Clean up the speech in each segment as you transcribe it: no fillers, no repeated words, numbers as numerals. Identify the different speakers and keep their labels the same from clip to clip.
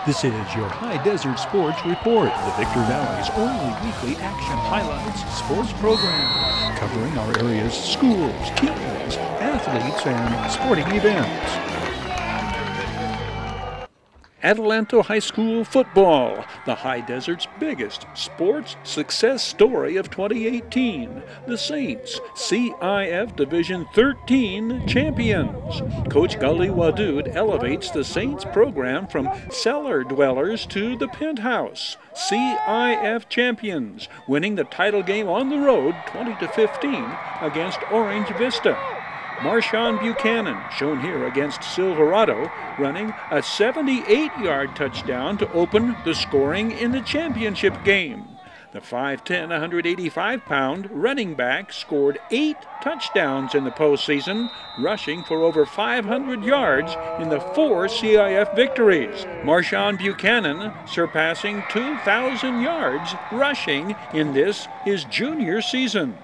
Speaker 1: This is your High Desert Sports Report, the Victor Valley's only weekly action highlights sports program, covering our area's schools, teams, athletes, and sporting events. Adelanto High School football, the High Desert's biggest sports success story of 2018. The Saints, CIF Division 13 champions. Coach Gully Wadood elevates the Saints program from cellar dwellers to the penthouse. CIF champions, winning the title game on the road 20-15 against Orange Vista. Marshawn Buchanan, shown here against Silverado, running a 78-yard touchdown to open the scoring in the championship game. The 5'10", 185-pound running back scored 8 touchdowns in the postseason, rushing for over 500 yards in the 4 CIF victories. Marshawn Buchanan surpassing 2,000 yards rushing in this, his junior season.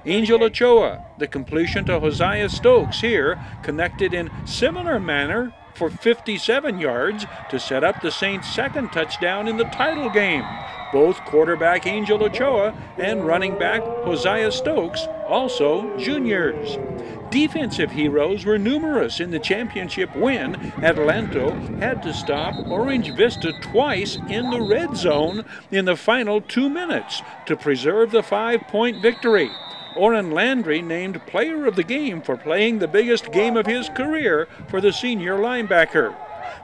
Speaker 1: Angel Ochoa, the completion to Hosea Stokes here, connected in similar manner for 57 yards to set up the Saints' second touchdown in the title game. Both quarterback Angel Ochoa and running back Hosea Stokes, also juniors. Defensive heroes were numerous in the championship win. Adelanto had to stop Orange Vista twice in the red zone in the final 2 minutes to preserve the 5-point victory. Oren Landry named player of the game for playing the biggest game of his career for the senior linebacker.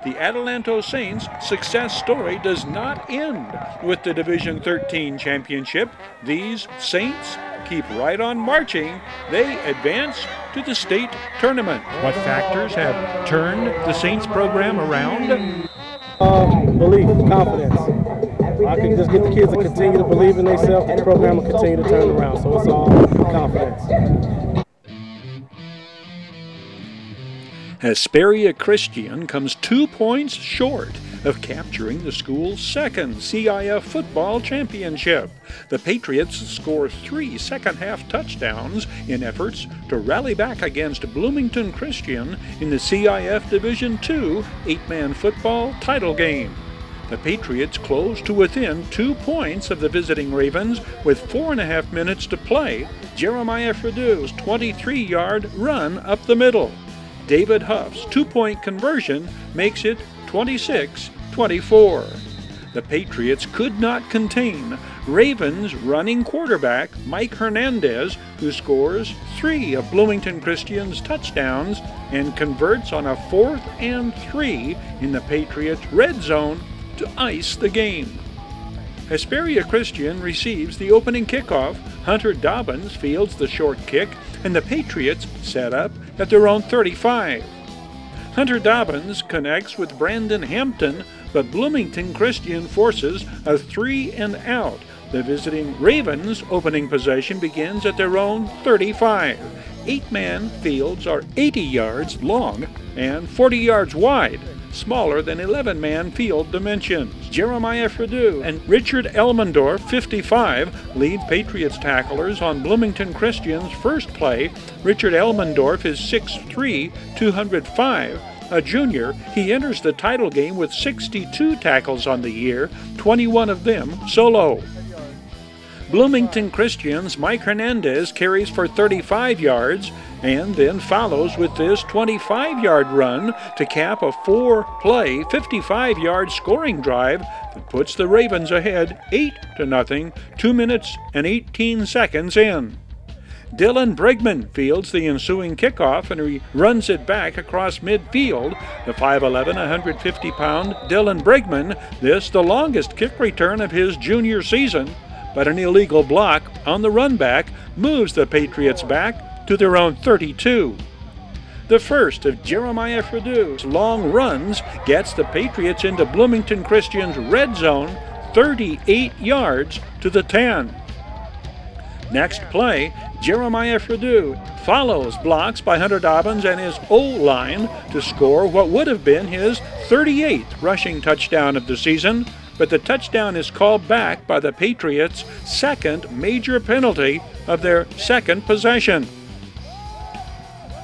Speaker 1: The Adelanto Saints' success story does not end with the Division 13 championship. These Saints keep right on marching. They advance to the state tournament. What factors have turned the Saints program around?
Speaker 2: Belief, confidence. I can just get the kids to continue to believe in themselves, and the program will continue to turn around. So it's all confidence.
Speaker 1: Hesperia Christian comes 2 points short of capturing the school's second CIF football championship. The Patriots score 3 second-half touchdowns in efforts to rally back against Bloomington Christian in the CIF Division II 8-man football title game. The Patriots close to within 2 points of the visiting Ravens with 4.5 minutes to play. Jeremiah Fredou's 23-yard run up the middle. David Huff's 2-point conversion makes it 26-24. The Patriots could not contain Ravens running quarterback Mike Hernandez, who scores 3 of Bloomington Christian's touchdowns and converts on a 4th and 3 in the Patriots' red zone to ice the game. Hesperia Christian receives the opening kickoff. Hunter Dobbins fields the short kick, and the Patriots set up at their own 35. Hunter Dobbins connects with Brandon Hampton, but Bloomington Christian forces a 3-and-out. The visiting Ravens' opening possession begins at their own 35. 8-man fields are 80 yards long and 40 yards wide, smaller than 11-man field dimensions. Jeremiah Fredou and Richard Elmendorf, 55, lead Patriots tacklers on Bloomington Christian's first play. Richard Elmendorf is 6'3", 205. A junior, he enters the title game with 62 tackles on the year, 21 of them solo. Bloomington Christian's Mike Hernandez carries for 35 yards and then follows with this 25-yard run to cap a 4-play, 55-yard scoring drive that puts the Ravens ahead 8-0, 2 minutes and 18 seconds in. Dylan Brigman fields the ensuing kickoff and he runs it back across midfield. The 5'11", 150-pound Dylan Brigman, this the longest kick return of his junior season, but an illegal block on the run back moves the Patriots back to their own 32. The first of Jeremiah Fredou's long runs gets the Patriots into Bloomington Christian's red zone, 38 yards to the 10. Next play, Jeremiah Fredou follows blocks by Hunter Dobbins and his O-line to score what would have been his 38th rushing touchdown of the season, but the touchdown is called back by the Patriots' second major penalty of their second possession.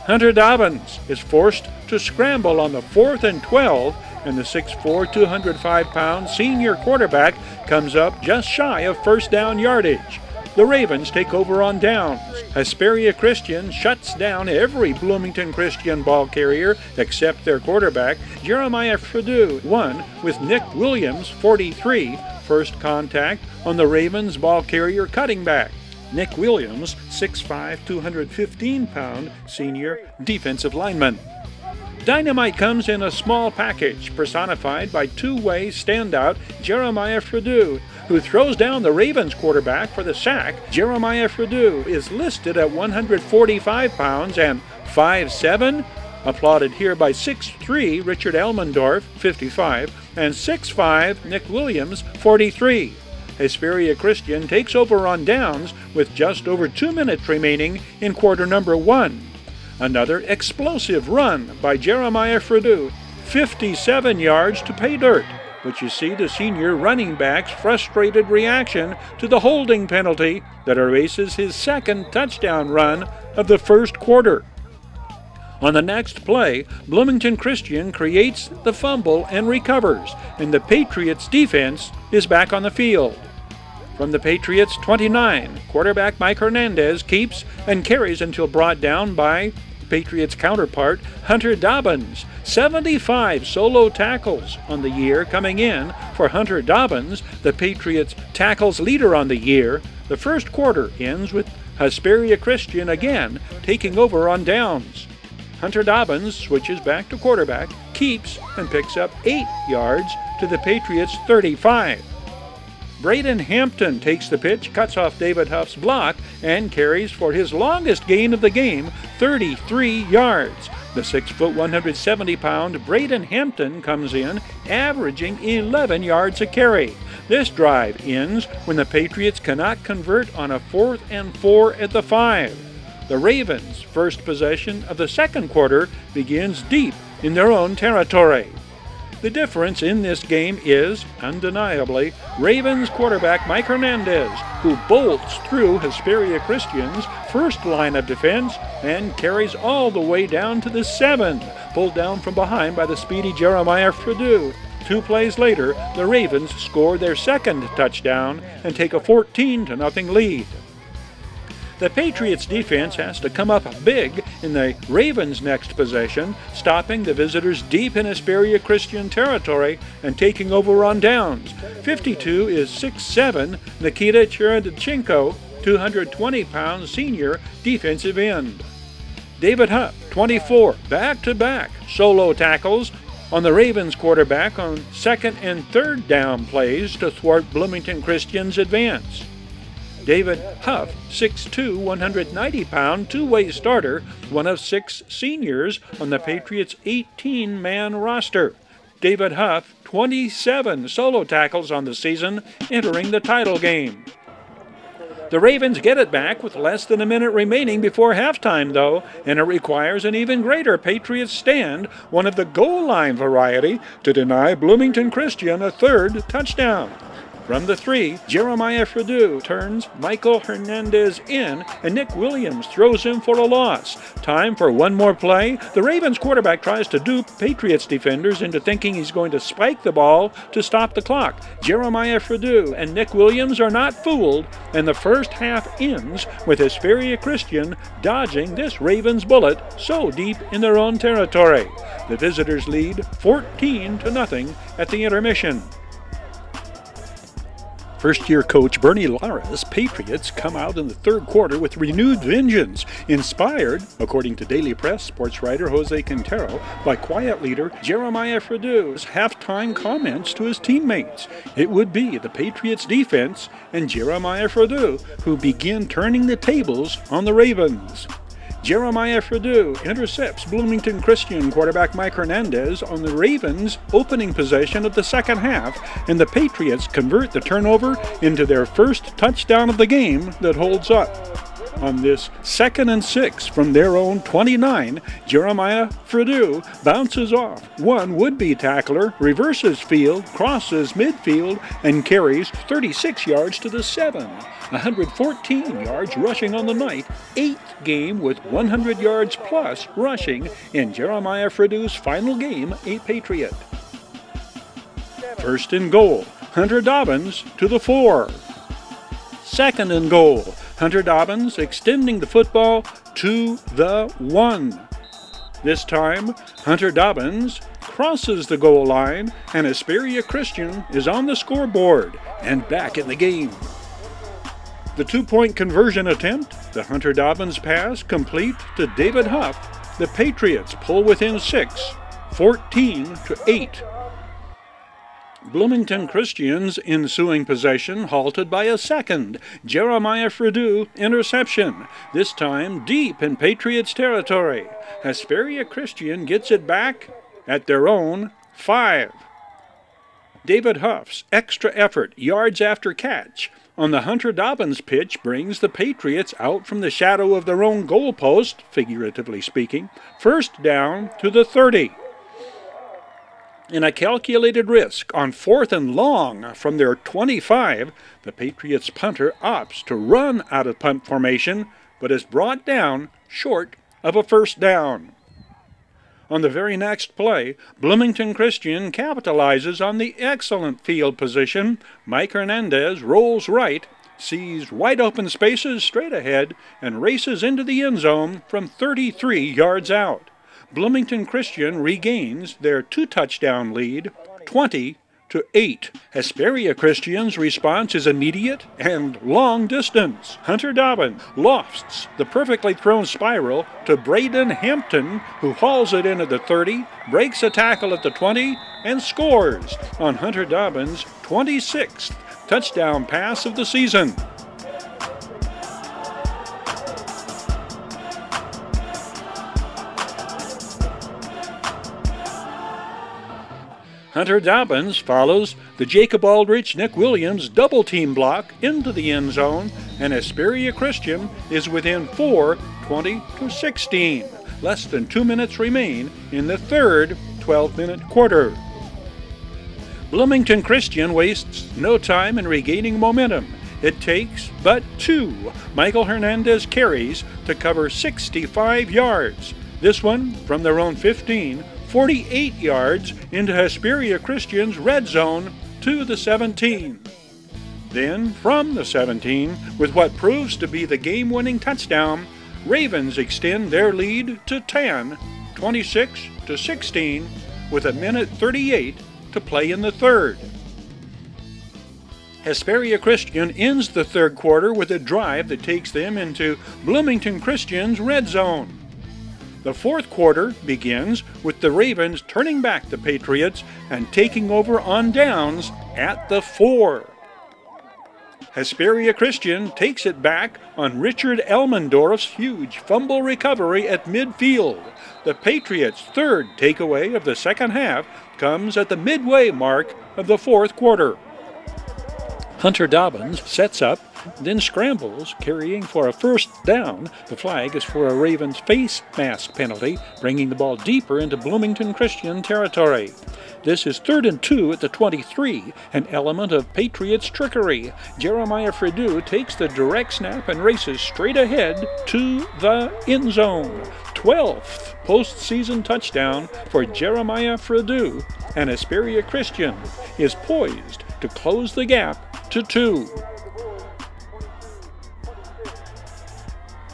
Speaker 1: Hunter Dobbins is forced to scramble on the 4th and 12 and the 6'4", 205-pound senior quarterback comes up just shy of first down yardage. The Ravens take over on downs. Hesperia Christian shuts down every Bloomington Christian ball carrier except their quarterback, Jeremiah Purdue, won with Nick Williams, 43, first contact on the Ravens ball carrier cutting back. Nick Williams, 6'5", 215-pound senior defensive lineman. Dynamite comes in a small package, personified by two-way standout Jeremiah Purdue, who throws down the Ravens quarterback for the sack. Jeremiah Purdue is listed at 145 pounds and 5'7", applauded here by 6'3", Richard Elmendorf, 55, and 6'5", Nick Williams, 43. Hesperia Christian takes over on downs with just over 2 minutes remaining in quarter number 1. Another explosive run by Jeremiah Purdue, 57 yards to pay dirt. But you see the senior running back's frustrated reaction to the holding penalty that erases his second touchdown run of the first quarter. On the next play, Bloomington Christian creates the fumble and recovers, and the Patriots defense is back on the field. From the Patriots 29, quarterback Mike Hernandez keeps and carries until brought down by Patriots counterpart Hunter Dobbins. 75 solo tackles on the year coming in for Hunter Dobbins, the Patriots tackles leader on the year. The first quarter ends with Hesperia Christian again taking over on downs. Hunter Dobbins switches back to quarterback, keeps and picks up 8 yards to the Patriots 35. Braden Hampton takes the pitch, cuts off David Huff's block, and carries for his longest gain of the game, 33 yards. The 6', 170-pound Braden Hampton comes in, averaging 11 yards a carry. This drive ends when the Patriots cannot convert on a 4th and 4 at the 5. The Ravens' first possession of the second quarter begins deep in their own territory. The difference in this game is, undeniably, Ravens quarterback Mike Hernandez, who bolts through Hesperia Christian's first line of defense and carries all the way down to the 7, pulled down from behind by the speedy Jeremiah Purdue. 2 plays later, the Ravens score their second touchdown and take a 14-0 lead. The Patriots defense has to come up big in the Ravens' next possession, stopping the visitors deep in Hesperia Christian territory and taking over on downs. 52 is 6'7", Nikita Cheredchenko, 220-pound senior defensive end. David Huff, 24, back-to-back solo tackles on the Ravens quarterback on 2nd and 3rd down plays to thwart Bloomington Christian's advance. David Huff, 6'2", 190-pound, two-way starter, one of 6 seniors on the Patriots' 18-man roster. David Huff, 27 solo tackles on the season, entering the title game. The Ravens get it back with less than a minute remaining before halftime, though, and it requires an even greater Patriots stand, one of the goal line variety, to deny Bloomington Christian a 3rd touchdown. From the 3, Jeremiah Purdue turns Michael Hernandez in, and Nick Williams throws him for a loss. Time for one more play. The Ravens quarterback tries to dupe Patriots defenders into thinking he's going to spike the ball to stop the clock. Jeremiah Purdue and Nick Williams are not fooled, and the first half ends with Hesperia Christian dodging this Ravens bullet so deep in their own territory. The visitors lead 14-0 at the intermission. First-year coach Bernie Lara's Patriots come out in the 3rd quarter with renewed vengeance, inspired, according to Daily Press sports writer Jose Quintero, by quiet leader Jeremiah Purdue's halftime comments to his teammates. It would be the Patriots defense and Jeremiah Purdue who begin turning the tables on the Ravens. Jeremiah Purdue intercepts Bloomington Christian quarterback Mike Hernandez on the Ravens' opening possession of the second half, and the Patriots convert the turnover into their first touchdown of the game that holds up. On this 2nd and 6 from their own 29, Jeremiah Purdue bounces off one would-be tackler, reverses field, crosses midfield, and carries 36 yards to the 7. 114 yards rushing on the night, 8th game with 100 yards plus rushing in Jeremiah Purdue's final game, a Patriot. First and goal, Hunter Dobbins to the 4. Second and goal, Hunter Dobbins extending the football to the 1. This time, Hunter Dobbins crosses the goal line, and Hesperia Christian is on the scoreboard and back in the game. The 2-point conversion attempt, the Hunter Dobbins pass complete to David Huff. The Patriots pull within 6, 14-8. Bloomington Christian's ensuing possession halted by a second Jeremiah Fredu interception, this time deep in Patriots territory. Hesperia Christian gets it back at their own 5. David Huff's extra effort yards after catch on the Hunter Dobbins pitch brings the Patriots out from the shadow of their own goalpost, figuratively speaking, first down to the 30. In a calculated risk on 4th and long from their 25, the Patriots punter opts to run out of punt formation, but is brought down short of a first down. On the very next play, Bloomington Christian capitalizes on the excellent field position. Mike Hernandez rolls right, sees wide open spaces straight ahead, and races into the end zone from 33 yards out. Bloomington Christian regains their 2-touchdown lead, 20-8. Hesperia Christian's response is immediate and long distance. Hunter Dobbins lofts the perfectly thrown spiral to Braden Hampton, who hauls it in at the 30, breaks a tackle at the 20, and scores on Hunter Dobbins' 26th touchdown pass of the season. Hunter Dobbins follows the Jacob Aldrich-Nick Williams double-team block into the end zone, and Hesperia Christian is within 4, 20-16. Less than 2 minutes remain in the third 12-minute quarter. Bloomington Christian wastes no time in regaining momentum. It takes but 2 Michael Hernandez carries to cover 65 yards. This one from their own 15, 48 yards into Hesperia Christian's red zone to the 17. Then, from the 17, with what proves to be the game-winning touchdown, Ravens extend their lead to 10, 26-16, with 1:38 to play in the third. Hesperia Christian ends the third quarter with a drive that takes them into Bloomington Christian's red zone. The fourth quarter begins with the Ravens turning back the Patriots and taking over on downs at the 4. Hesperia Christian takes it back on Richard Elmendorf's huge fumble recovery at midfield. The Patriots' third takeaway of the second half comes at the midway mark of the fourth quarter. Hunter Dobbins sets up, then scrambles, carrying for a first down. The flag is for a Ravens face mask penalty, bringing the ball deeper into Bloomington Christian territory. This is 3rd and 2 at the 23, an element of Patriots trickery. Jeremiah Fredu takes the direct snap and races straight ahead to the end zone. 12th postseason touchdown for Jeremiah Fredu, and Hesperia Christian is poised to close the gap to 2.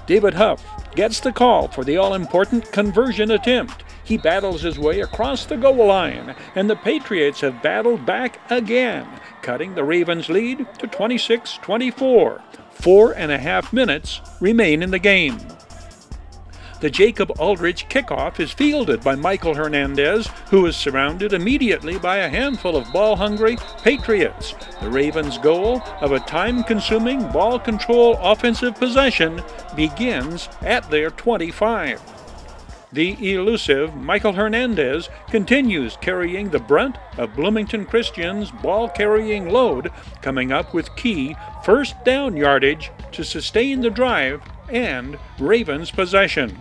Speaker 1: David Huff gets the call for the all-important conversion attempt. He battles his way across the goal line, and the Patriots have battled back again, cutting the Ravens' lead to 26-24. 4.5 minutes remain in the game. The Jacob Aldrich kickoff is fielded by Michael Hernandez, who is surrounded immediately by a handful of ball-hungry Patriots. The Ravens' goal of a time-consuming ball control offensive possession begins at their 25. The elusive Michael Hernandez continues carrying the brunt of Bloomington Christian's ball-carrying load, coming up with key first down yardage to sustain the drive and Ravens possession.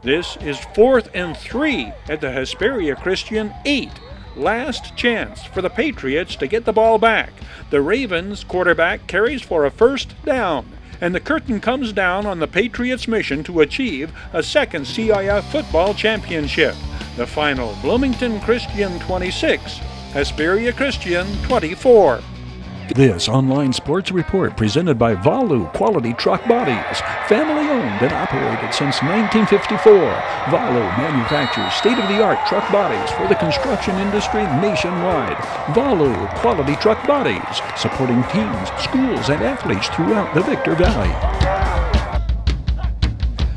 Speaker 1: This is 4th and 3 at the Hesperia Christian 8. Last chance for the Patriots to get the ball back. The Ravens quarterback carries for a first down, and the curtain comes down on the Patriots' mission to achieve a second CIF football championship. The final, Bloomington Christian 26, Hesperia Christian 24.
Speaker 3: This online sports report presented by Valu Quality Truck Bodies, family owned and operated since 1954. Valu manufactures state-of-the-art truck bodies for the construction industry nationwide. Valu Quality Truck Bodies, supporting teams, schools, and athletes throughout the Victor Valley.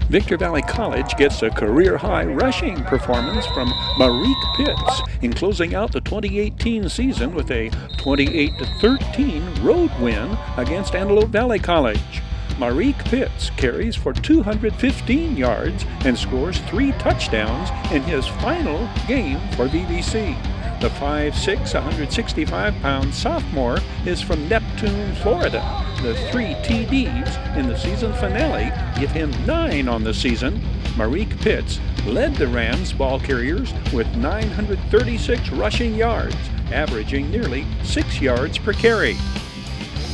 Speaker 1: Victor Valley College gets a career-high rushing performance from Marique Pitts in closing out the 2018 season with a 28-13 road win against Antelope Valley College. Marique Pitts carries for 215 yards and scores 3 touchdowns in his final game for VVC. The 5'6", 165-pound sophomore is from Neptune, Florida. The 3 TDs in the season finale give him 9 on the season. Marique Pitts led the Rams ball carriers with 936 rushing yards, averaging nearly 6 yards per carry.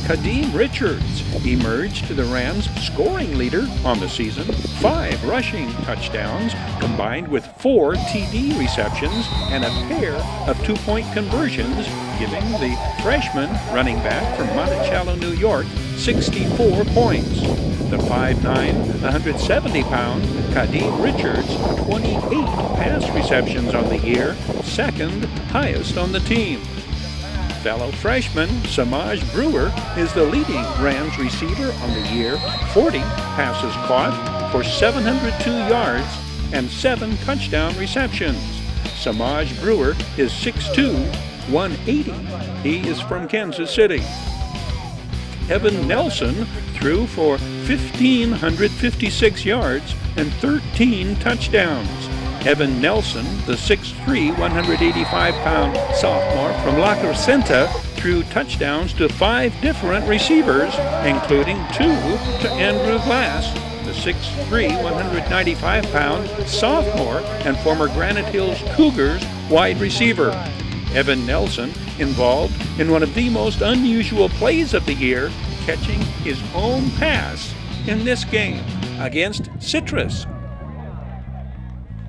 Speaker 1: Kadeem Richards emerged to the Rams' scoring leader on the season, 5 rushing touchdowns combined with 4 TD receptions and a pair of 2-point conversions, giving the freshman running back from Monticello, New York, 64 points. The 5'9", 170-pound Kadeem Richards, 28 pass receptions on the year, second highest on the team. Fellow freshman Samaj Brewer is the leading Rams receiver on the year, 40 passes caught for 702 yards and 7 touchdown receptions. Samaj Brewer is 6'2", 180. He is from Kansas City. Evan Nelson threw for 1,556 yards and 13 touchdowns. Evan Nelson, the 6'3", 185-pound sophomore from La Crescenta, threw touchdowns to 5 different receivers, including 2 to Andrew Glass, the 6'3", 195-pound sophomore and former Granite Hills Cougars wide receiver. Evan Nelson involved in one of the most unusual plays of the year, catching his own pass in this game against Citrus.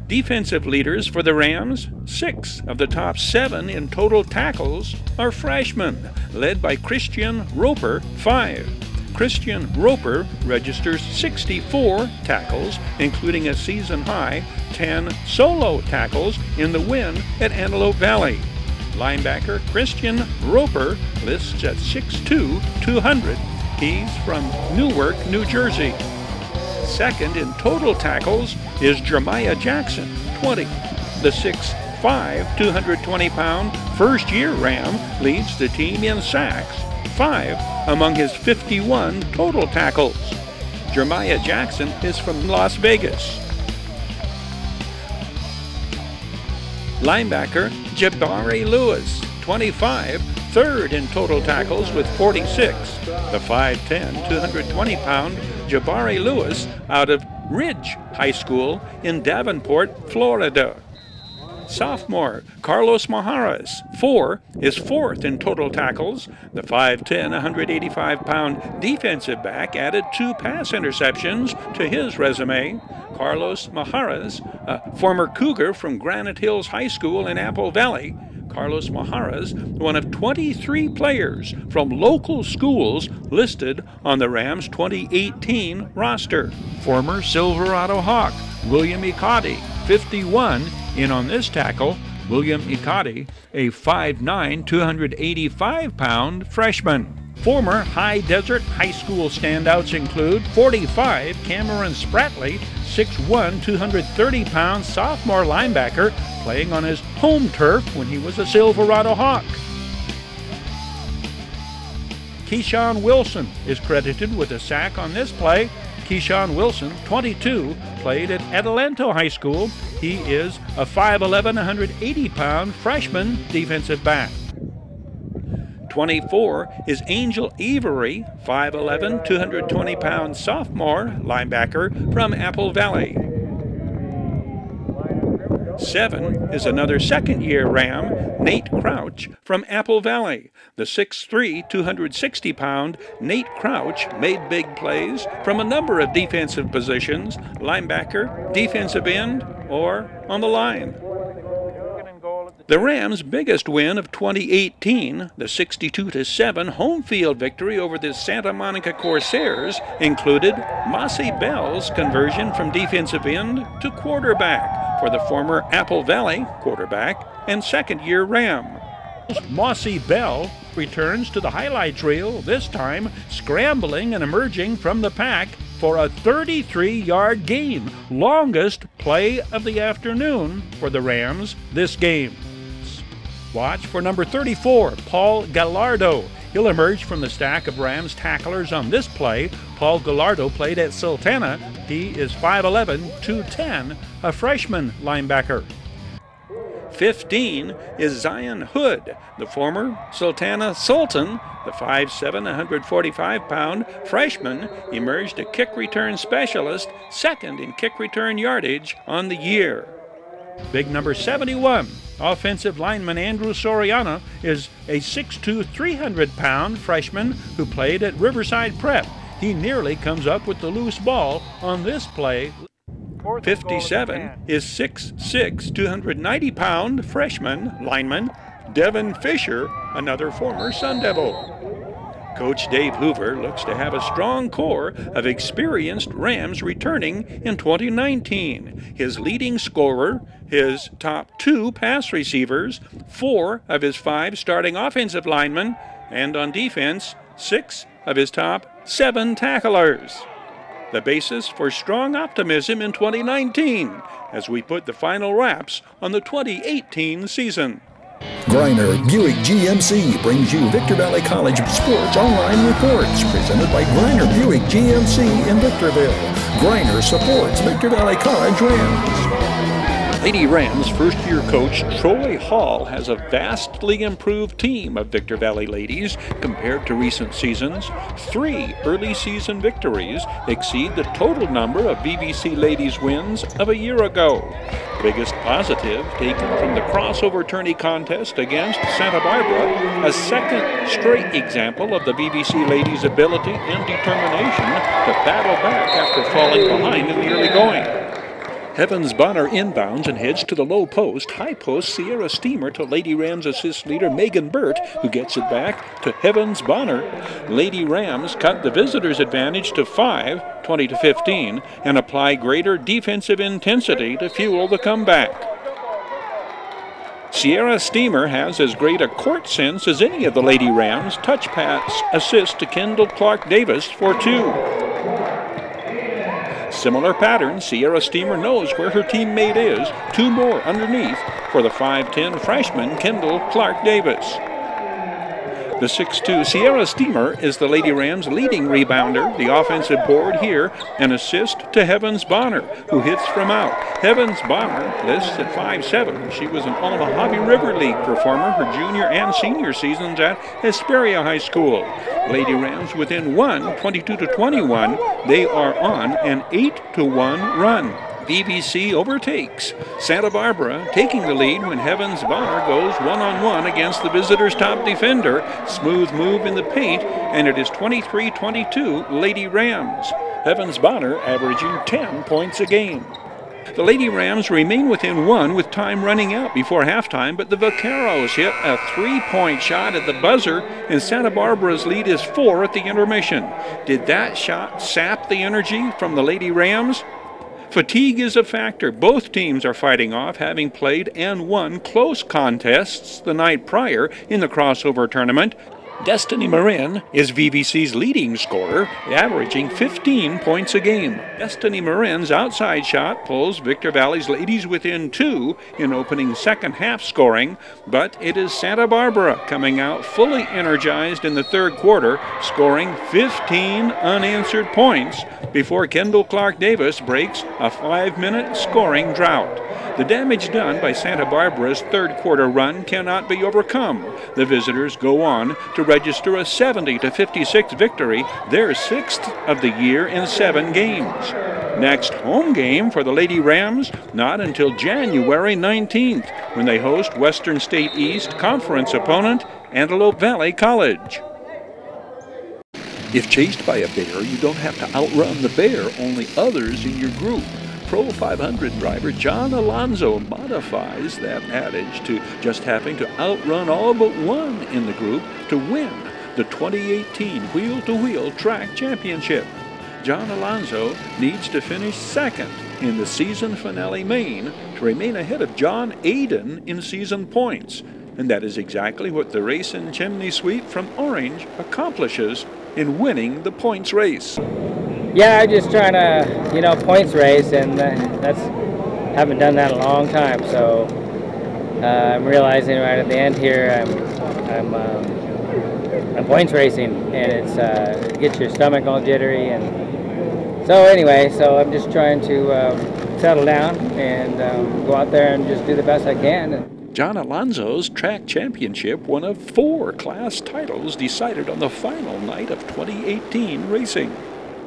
Speaker 1: Defensive leaders for the Rams, 6 of the top 7 in total tackles are freshmen, led by Christian Roper, 5. Christian Roper registers 64 tackles, including a season-high 10 solo tackles in the win at Antelope Valley. Linebacker Christian Roper lists at 6'2", 200. He's from Newark, New Jersey. Second in total tackles is Jeremiah Jackson, 20. The 6'5", 220-pound first-year Ram leads the team in sacks, 5 among his 51 total tackles. Jeremiah Jackson is from Las Vegas. Linebacker Jabari Lewis, 25, third in total tackles with 46. The 5'10", 220-pound Jabari Lewis out of Ridge High School in Davenport, Florida. Sophomore Carlos Maharas, 4, is 4th in total tackles. The 5'10", 185-pound defensive back added 2 pass interceptions to his resume. Carlos Maharas, a former Cougar from Granite Hills High School in Apple Valley. Carlos Maharas, one of 23 players from local schools listed on the Rams' 2018 roster. Former Silverado Hawk William Icati, 51, in on this tackle. William Icati, a 5'9", 285-pound freshman. Former High Desert High School standouts include 45 Cameron Spratley, 6'1", 230-pound sophomore linebacker, playing on his home turf when he was a Silverado Hawk. Keyshawn Wilson is credited with a sack on this play. Keyshawn Wilson, 22, played at Adelanto High School. He is a 5'11", 180-pound freshman defensive back. 24 is Angel Avery, 5'11", 220-pound sophomore linebacker from Apple Valley. 7 is another second-year Ram, Nate Crouch from Apple Valley. The 6'3", 260-pound Nate Crouch made big plays from a number of defensive positions, linebacker, defensive end, or on the line. The Rams' biggest win of 2018, the 62-7 home field victory over the Santa Monica Corsairs, included Mossy Bell's conversion from defensive end to quarterback for the former Apple Valley quarterback and second-year Ram. Mossy Bell returns to the highlights reel, this time scrambling and emerging from the pack for a 33-yard gain, longest play of the afternoon for the Rams this game. Watch for number 34, Paul Gallardo. He'll emerge from the stack of Rams tacklers on this play. Paul Gallardo played at Sultana. He is 5'11", 210, a freshman linebacker. 15 is Zion Hood, the former Sultana Sultan. The 5'7", 145-pound freshman emerged a kick return specialist, second in kick return yardage on the year. Big number 71, offensive lineman Andrew Soriano, is a 6'2", 300-pound freshman who played at Riverside Prep. He nearly comes up with the loose ball on this play. 57 is 6'6", 290-pound freshman lineman Devin Fisher, another former Sun Devil. Coach Dave Hoover looks to have a strong core of experienced Rams returning in 2019. His leading scorer, his top 2 pass receivers, 4 of his 5 starting offensive linemen, and on defense, 6 of his top 7 tacklers. The basis for strong optimism in 2019 as we put the final wraps on the 2018 season.
Speaker 3: Griner Buick GMC brings you Victor Valley College Sports Online Reports, presented by Griner Buick GMC in Victorville. Griner supports Victor Valley College Rams. Lady Rams first-year coach Troy Hall has a vastly improved team of Victor Valley ladies compared to recent seasons. 3 early season victories exceed the total number of VVC ladies wins of a year ago. Biggest positive taken from the crossover tourney contest against Santa Barbara, a second straight example of the VVC ladies' ability and determination to battle back after falling behind in the early going. Heavens Bonner inbounds and heads to the low post. High post Sierra Steamer to Lady Rams assist leader Megan Burt, who gets it back to Heavens Bonner. Lady Rams cut the visitors' advantage to 5, 20-15, and apply greater defensive intensity to fuel the comeback. Sierra Steamer has as great a court sense as any of the Lady Rams. Touch pass assist to Kendall Clark Davis for 2. Similar pattern, Sierra Steamer knows where her teammate is. 2 more underneath for the 5'10 freshman Kendall Clark Davis. The 6'2 Sierra Steamer is the Lady Rams' leading rebounder. The offensive board here, an assist to Heavens Bonner, who hits from out. Heavens Bonner lists at 5'7". She was an All-Mojave River League performer her junior and senior seasons at Hesperia High School. Lady Rams within 1, 22-21. They are on an 8-1 run. VVC overtakes Santa Barbara, taking the lead when Heavens Bonner goes one-on-one against the visitors' top defender. Smooth move in the paint, and it is 23-22 Lady Rams. Heavens Bonner averaging 10 points a game. The Lady Rams remain within 1 with time running out before halftime, but the Vaqueros hit a 3-point shot at the buzzer, and Santa Barbara's lead is 4 at the intermission. Did that shot sap the energy from the Lady Rams? Fatigue is a factor. Both teams are fighting off, having played and won close contests the night prior in the crossover tournament. Destiny Marin is VVC's leading scorer, averaging 15 points a game. Destiny Marin's outside shot pulls Victor Valley's ladies within 2 in opening second half scoring, but it is Santa Barbara coming out fully energized in the third quarter, scoring 15 unanswered points before Kendall Clark Davis breaks a 5-minute scoring drought. The damage done by Santa Barbara's third quarter run cannot be overcome. The visitors go on to register a 70-56 victory, their 6th of the year in 7 games. Next home game for the Lady Rams, not until January 19th, when they host Western State East Conference opponent Antelope Valley College. If chased by a bear, you don't have to outrun the bear, only others in your group. Pro 500 driver John Alonso modifies that adage to just having to outrun all but one in the group to win the 2018 Wheel-to-Wheel Track Championship. John Alonso needs to finish second in the season finale main to remain ahead of John Aden in season points. And that is exactly what the racing chimney sweep from Orange accomplishes in winning the points race.
Speaker 4: Yeah, I'm just trying to, points race, and haven't done that in a long time. So I'm realizing right at the end here, I'm points racing, and it gets your stomach all jittery. And so anyway, I'm just trying to settle down and go out there and just do the best I can.
Speaker 3: John Alonso's track championship, one of 4 class titles decided on the final night of 2018 racing.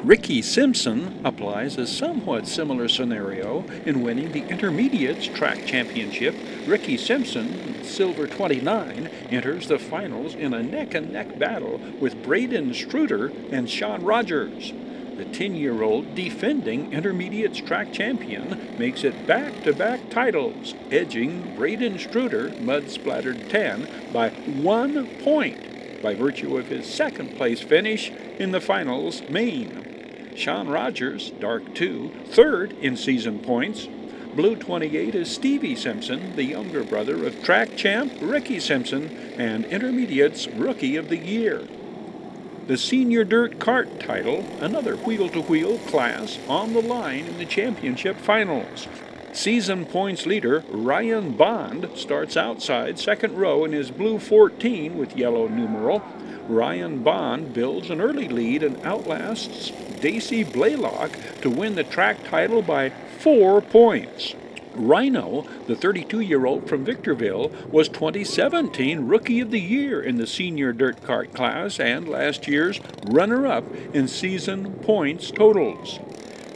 Speaker 3: Ricky Simpson applies a somewhat similar scenario in winning the Intermediates Track Championship. Ricky Simpson, silver 29, enters the finals in a neck-and-neck battle with Braden Struter and Sean Rogers. The 10-year-old defending Intermediates Track champion makes it back-to-back titles, edging Braden Struter, mud-splattered 10, by 1 point by virtue of his second-place finish in the finals main. Sean Rogers, dark 2, third in season points. Blue 28 is Stevie Simpson, the younger brother of track champ Ricky Simpson and Intermediates Rookie of the Year. The Senior Dirt Kart title, another wheel-to-wheel class on the line in the championship finals. Season points leader Ryan Bond starts outside second row in his blue 14 with yellow numeral. Ryan Bond builds an early lead and outlasts Daisy Blaylock to win the track title by 4 points. Rhino, the 32-year-old from Victorville, was 2017 Rookie of the Year in the Senior Dirt Kart class and last year's runner-up in season points totals.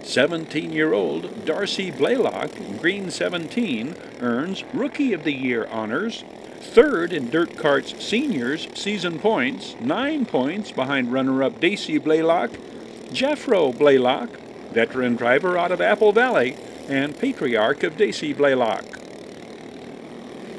Speaker 3: 17-year-old Darcy Blaylock, green 17, earns Rookie of the Year honors. Third in Dirt Kart's Seniors season points, 9 points behind runner-up Daisy Blaylock. Jeffro Blaylock, veteran driver out of Apple Valley, and patriarch of Daisy Blaylock.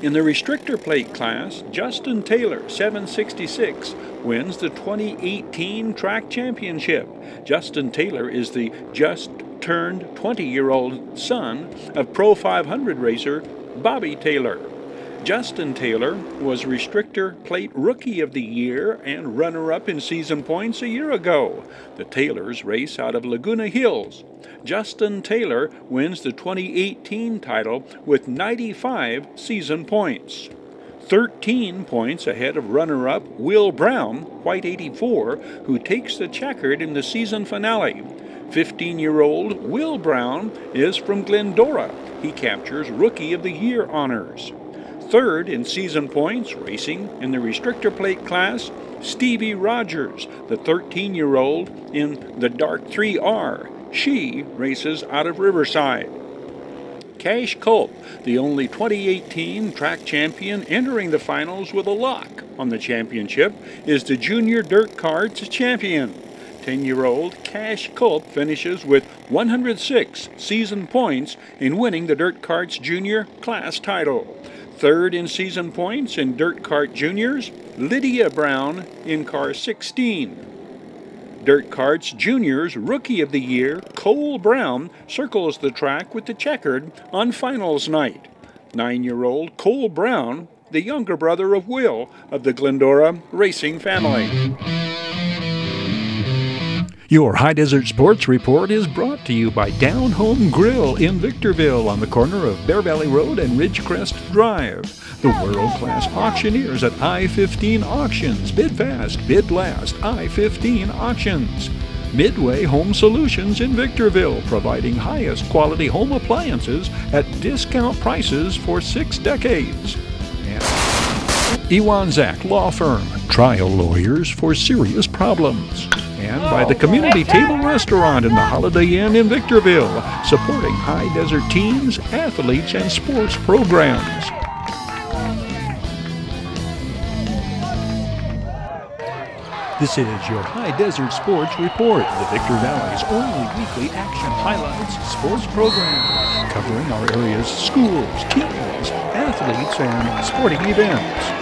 Speaker 3: In the restrictor plate class, Justin Taylor, 766, wins the 2018 track championship. Justin Taylor is the just-turned 20-year-old son of Pro 500 racer Bobby Taylor. Justin Taylor was Restrictor Plate Rookie of the Year and runner-up in season points a year ago. The Taylors race out of Laguna Hills. Justin Taylor wins the 2018 title with 95 season points. 13 points ahead of runner-up Will Brown, white 84, who takes the checkered in the season finale. 15-year-old Will Brown is from Glendora. He captures Rookie of the Year honors. Third in season points, racing in the restrictor plate class, Stevie Rogers, the 13-year-old in the Dark 3R. She races out of Riverside. Cash Culp, the only 2018 track champion entering the finals with a lock on the championship, is the Junior Dirt Karts champion. 10-year-old Cash Culp finishes with 106 season points in winning the Dirt Karts Junior class title. Third in season points in Dirt Kart Juniors, Lydia Brown in car 16. Dirt Karts Juniors Rookie of the Year, Cole Brown, circles the track with the checkered on finals night. 9-year-old Cole Brown, the younger brother of Will of the Glendora racing family. Your High Desert Sports Report is brought to you by Down Home Grill in Victorville on the corner of Bear Valley Road and Ridgecrest Drive. The world-class auctioneers at I-15 Auctions. Bid fast, bid last. I-15 Auctions. Midway Home Solutions in Victorville, providing highest quality home appliances at discount prices for 6 decades. And Iwanzak Law Firm, trial lawyers for serious problems. And by the Community Table Restaurant in the Holiday Inn in Victorville, supporting high desert teams, athletes, and sports programs. This is your High Desert Sports Report, the Victor Valley's only weekly action highlights sports program, covering our area's schools, teams, athletes, and sporting events.